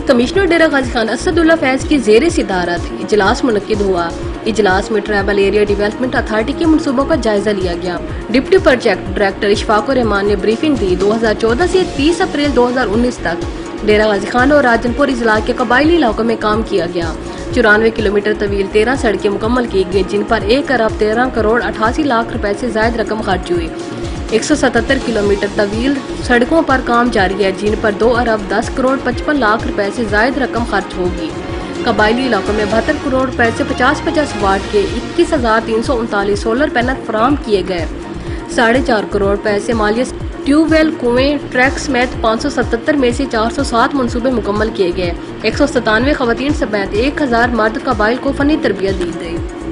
Commissioner डेरा गाजी खान असदुल्ला फैज की ज़ेरे सदारत इजलास मुनक्किद हुआ। इजलास में ट्राइबल एरिया डेवलपमेंट अथॉरिटी के मनसूबों का जायजा लिया गया। डिप्टी प्रोजेक्ट डायरेक्टर इशफाकुर रहमान ने ब्रीफिंग दी। 2014 से 30 अप्रैल 2019 तक डेरा गाजी खान और राजनपुर इजला के कबायली इलाकों में काम किया गया। 94 किलोमीटर तवील 13 सड़कें मुकम्मल की गई, जिन पर 1 अरब 13 करोड़ 88 लाख रुपए से ज्यादा रकम खर्च हुई। 177 किलोमीटर तवील सड़कों पर काम जारी है, जिन पर 2 अरब 10 करोड़ 55 लाख रुपए से ज्यादा रकम खर्च होगी। कबायली इलाकों में 72 करोड़ रुपए से 50-50 वाट के 21,339 सोलर पैनल फराम किए गए। 4.5 करोड़ रुपए से मालियत ट्यूबवेल, कुएं, ट्रैक समेत 577 में से 407 मनसूबे मुकम्मल किए गए। 197 खवातीन समेत 1000 मर्द कबाइल को फनी तरबियत दी गई।